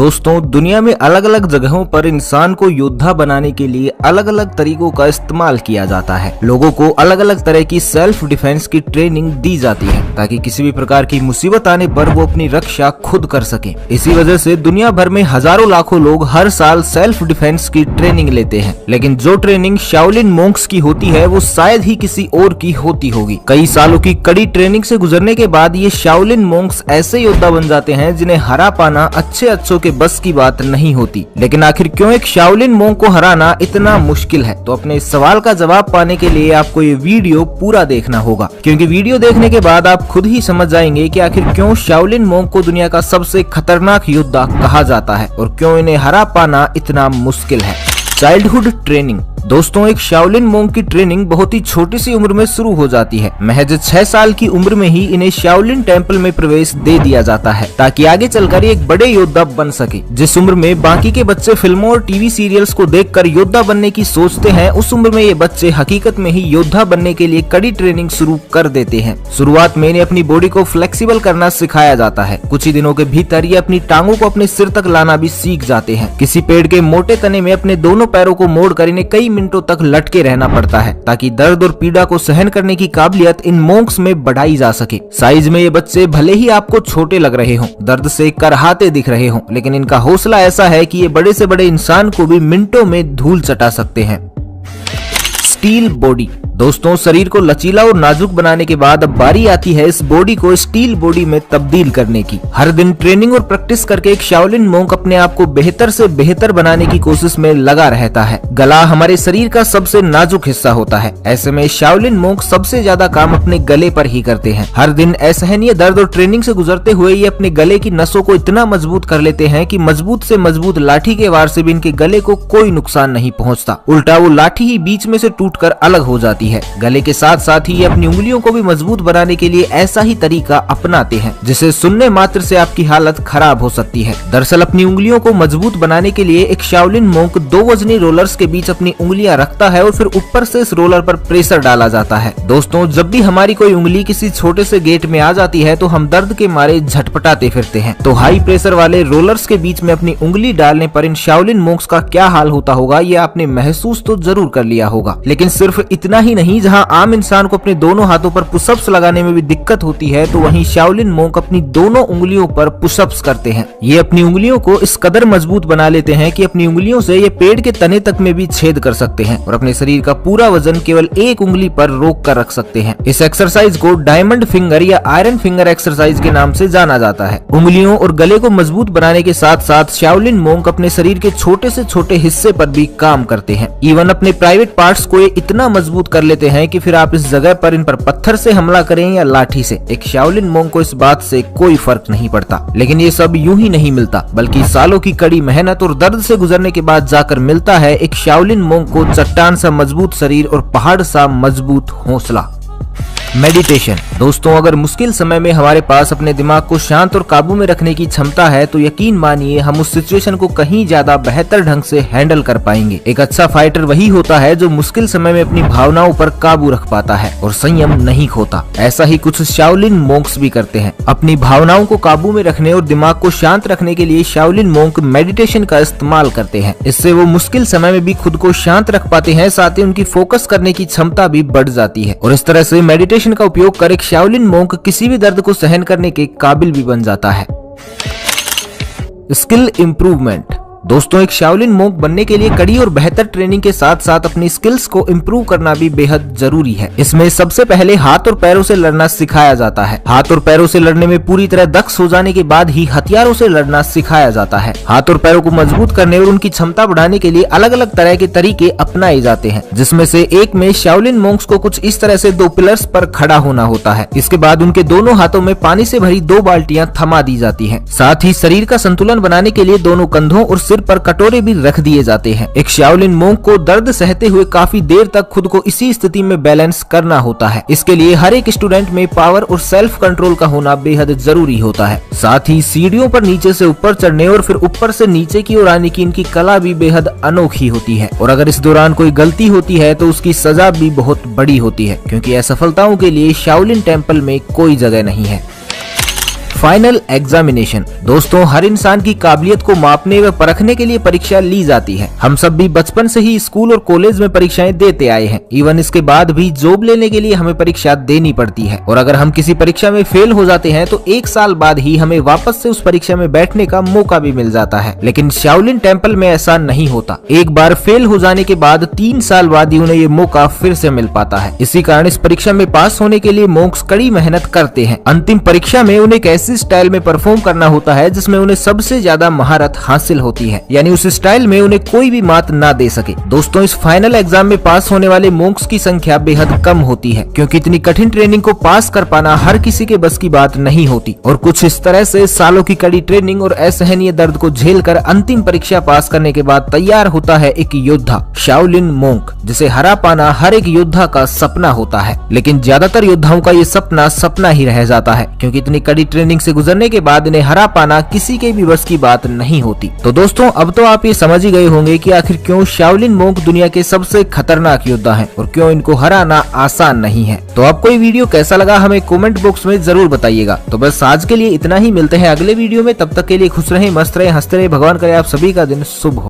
दोस्तों, दुनिया में अलग अलग जगहों पर इंसान को योद्धा बनाने के लिए अलग अलग तरीकों का इस्तेमाल किया जाता है। लोगों को अलग अलग तरह की सेल्फ डिफेंस की ट्रेनिंग दी जाती है ताकि किसी भी प्रकार की मुसीबत आने पर वो अपनी रक्षा खुद कर सके। इसी वजह से दुनिया भर में हजारों लाखों लोग हर साल सेल्फ डिफेंस की ट्रेनिंग लेते हैं, लेकिन जो ट्रेनिंग शाओलिन मोंक्स की होती है वो शायद ही किसी और की होती होगी। कई सालों की कड़ी ट्रेनिंग से गुजरने के बाद ये शाओलिन मोंक्स ऐसे योद्धा बन जाते हैं जिन्हें हरा पाना अच्छों के बस की बात नहीं होती। लेकिन आखिर क्यों एक शाओलिन मोंक को हराना इतना मुश्किल है? तो अपने इस सवाल का जवाब पाने के लिए आपको ये वीडियो पूरा देखना होगा, क्योंकि वीडियो देखने के बाद आप खुद ही समझ जाएंगे कि आखिर क्यों शाओलिन मोंक को दुनिया का सबसे खतरनाक योद्धा कहा जाता है और क्यों इन्हें हरा पाना इतना मुश्किल है। Childhood training. दोस्तों, एक शाओलिन मोंक की ट्रेनिंग बहुत ही छोटी सी उम्र में शुरू हो जाती है। महज 6 साल की उम्र में ही इन्हें शाओलिन टेम्पल में प्रवेश दे दिया जाता है ताकि आगे चलकर एक बड़े योद्धा बन सके। जिस उम्र में बाकी के बच्चे फिल्मों और टीवी सीरियल्स को देखकर योद्धा बनने की सोचते हैं, उस उम्र में ये बच्चे हकीकत में ही योद्धा बनने के लिए कड़ी ट्रेनिंग शुरू कर देते हैं। शुरुआत में इन्हें अपनी बॉडी को फ्लेक्सिबल करना सिखाया जाता है। कुछ ही दिनों के भीतर ये अपनी टांगों को अपने सिर तक लाना भी सीख जाते हैं। किसी पेड़ के मोटे तने में अपने दोनों पैरों को मोड़कर इन्हें कई मिनटों तक लटके रहना पड़ता है ताकि दर्द और पीड़ा को सहन करने की काबिलियत इन मोंक्स में बढ़ाई जा सके। साइज में ये बच्चे भले ही आपको छोटे लग रहे हों, दर्द से करहाते दिख रहे हों, लेकिन इनका हौसला ऐसा है कि ये बड़े से बड़े इंसान को भी मिनटों में धूल चटा सकते हैं। Steel body. दोस्तों, शरीर को लचीला और नाजुक बनाने के बाद अब बारी आती है इस बॉडी को स्टील बॉडी में तब्दील करने की। हर दिन ट्रेनिंग और प्रैक्टिस करके एक शाओलिन मोंक अपने आप को बेहतर से बेहतर बनाने की कोशिश में लगा रहता है। गला हमारे शरीर का सबसे नाजुक हिस्सा होता है। ऐसे में शाओलिन मोंक सबसे ज्यादा काम अपने गले पर ही करते हैं। हर दिन असहनीय दर्द और ट्रेनिंग से गुजरते हुए ये अपने गले की नसों को इतना मजबूत कर लेते हैं कि मजबूत से मजबूत लाठी के वार से भी इनके गले को कोई नुकसान नहीं पहुँचता। उल्टा वो लाठी ही बीच में से टूटकर अलग हो जाती है। गले के साथ साथ ही अपनी उंगलियों को भी मजबूत बनाने के लिए ऐसा ही तरीका अपनाते हैं जिसे सुनने मात्र से आपकी हालत खराब हो सकती है। दरअसल अपनी उंगलियों को मजबूत बनाने के लिए एक शाओलिन मोंक 2 वजनी रोलर्स के बीच अपनी उंगलियां रखता है और फिर ऊपर से इस रोलर पर प्रेशर डाला जाता है। दोस्तों, जब भी हमारी कोई उंगली किसी छोटे से गेट में आ जाती है तो हम दर्द के मारे झटपटाते फिरते हैं। तो हाई प्रेशर वाले रोलर्स के बीच में अपनी उंगली डालने पर इन शाओलिन मोंक्स का क्या हाल होता होगा ये आपने महसूस तो जरूर कर लिया होगा। लेकिन सिर्फ इतना ही नहीं, जहां आम इंसान को अपने दोनों हाथों पर पुशअप्स लगाने में भी दिक्कत होती है, तो वहीं शाओलिन मोंक अपनी दोनों उंगलियों पर पुशअप्स करते हैं। ये अपनी उंगलियों को इस कदर मजबूत बना लेते हैं कि अपनी उंगलियों से ये पेड़ के तने तक में भी छेद कर सकते हैं और अपने शरीर का पूरा वजन केवल एक उंगली पर रोक कर रख सकते हैं। इस एक्सरसाइज को डायमंड फिंगर या आयरन फिंगर एक्सरसाइज के नाम से जाना जाता है। उंगलियों और गले को मजबूत बनाने के साथ साथ शाओलिन मोंक अपने शरीर के छोटे से छोटे हिस्से पर भी काम करते हैं। इवन अपने प्राइवेट पार्ट्स को ये इतना मजबूत कर लेते हैं कि फिर आप इस जगह पर इन पर पत्थर से हमला करें या लाठी से, एक शाओलिन मोंक को इस बात से कोई फर्क नहीं पड़ता। लेकिन ये सब यूं ही नहीं मिलता, बल्कि सालों की कड़ी मेहनत और दर्द से गुजरने के बाद जाकर मिलता है एक शाओलिन मोंक को चट्टान सा मजबूत शरीर और पहाड़ सा मजबूत हौसला। मेडिटेशन। दोस्तों, अगर मुश्किल समय में हमारे पास अपने दिमाग को शांत और काबू में रखने की क्षमता है तो यकीन मानिए हम उस सिचुएशन को कहीं ज्यादा बेहतर ढंग से हैंडल कर पाएंगे। एक अच्छा फाइटर वही होता है जो मुश्किल समय में अपनी भावनाओं पर काबू रख पाता है और संयम नहीं खोता। ऐसा ही कुछ शाओलिन मोंक्स भी करते हैं। अपनी भावनाओं को काबू में रखने और दिमाग को शांत रखने के लिए शाओलिन मोंक मेडिटेशन का इस्तेमाल करते हैं। इससे वो मुश्किल समय में भी खुद को शांत रख पाते हैं, साथ ही उनकी फोकस करने की क्षमता भी बढ़ जाती है और इस तरह से मेडिटेशन का उपयोग कर एक शाओलिन मोंक किसी भी दर्द को सहन करने के काबिल भी बन जाता है। Skill improvement. दोस्तों, एक शाओलिन मोंक बनने के लिए कड़ी और बेहतर ट्रेनिंग के साथ साथ अपनी स्किल्स को इम्प्रूव करना भी बेहद जरूरी है। इसमें सबसे पहले हाथ और पैरों से लड़ना सिखाया जाता है। हाथ और पैरों से लड़ने में पूरी तरह दक्ष हो जाने के बाद ही हथियारों से लड़ना सिखाया जाता है। हाथ और पैरों को मजबूत करने और उनकी क्षमता बढ़ाने के लिए अलग अलग तरह के तरीके अपनाए जाते हैं, जिसमें से एक में शाओलिन मोंक्स को कुछ इस तरह से 2 पिलर्स पर खड़ा होना होता है। इसके बाद उनके दोनों हाथों में पानी से भरी 2 बाल्टियां थमा दी जाती है। साथ ही शरीर का संतुलन बनाने के लिए दोनों कंधों और सिर पर कटोरे भी रख दिए जाते हैं। एक शाओलिन मोंक को दर्द सहते हुए काफी देर तक खुद को इसी स्थिति में बैलेंस करना होता है। इसके लिए हर एक स्टूडेंट में पावर और सेल्फ कंट्रोल का होना बेहद जरूरी होता है। साथ ही सीढ़ियों पर नीचे से ऊपर चढ़ने और फिर ऊपर से नीचे की ओर आने की इनकी कला भी बेहद अनोखी होती है और अगर इस दौरान कोई गलती होती है तो उसकी सजा भी बहुत बड़ी होती है, क्योंकि असफलताओं के लिए शाओलिन टेम्पल में कोई जगह नहीं है। Final examination. दोस्तों, हर इंसान की काबिलियत को मापने व परखने के लिए परीक्षा ली जाती है। हम सब भी बचपन से ही स्कूल और कॉलेज में परीक्षाएं देते आए हैं। इवन इसके बाद भी जॉब लेने के लिए हमें परीक्षा देनी पड़ती है, और अगर हम किसी परीक्षा में फेल हो जाते हैं तो 1 साल बाद ही हमें वापस से उस परीक्षा में बैठने का मौका भी मिल जाता है। लेकिन शाओलिन टेम्पल में ऐसा नहीं होता। एक बार फेल हो जाने के बाद 3 साल बाद ही उन्हें ये मौका फिर से मिल पाता है। इसी कारण इस परीक्षा में पास होने के लिए मोंक्स कड़ी मेहनत करते हैं। अंतिम परीक्षा में उन्हें एक ऐसी स्टाइल में परफॉर्म करना होता है जिसमें उन्हें सबसे ज्यादा महारत हासिल होती है, यानी उस स्टाइल में उन्हें कोई भी मात ना दे सके। दोस्तों, इस फाइनल एग्जाम में पास होने वाले मोंक्स की संख्या बेहद कम होती है, क्योंकि इतनी कठिन ट्रेनिंग को पास कर पाना हर किसी के बस की बात नहीं होती। और कुछ इस तरह से सालों की कड़ी ट्रेनिंग और असहनीय दर्द को झेलकर अंतिम परीक्षा पास करने के बाद तैयार होता है एक योद्धा, शाओलिन मोंक, जिसे हरा पाना हर एक योद्धा का सपना होता है। लेकिन ज्यादातर योद्धाओं का ये सपना ही रह जाता है, क्योंकि इतनी कड़ी ट्रेनिंग से गुजरने के बाद इन्हें हरा पाना किसी के भी बस की बात नहीं होती। तो दोस्तों, अब तो आप ये समझ ही गए होंगे कि आखिर क्यों शाओलिन मोंक दुनिया के सबसे खतरनाक योद्धा हैं और क्यों इनको हराना आसान नहीं है। तो आपको ये वीडियो कैसा लगा हमें कमेंट बॉक्स में जरूर बताइएगा। तो बस आज के लिए इतना ही, मिलते हैं अगले वीडियो में। तब तक के लिए खुश रहें, मस्त रहें, हंसते रहें। भगवान करे आप सभी का दिन शुभ हो।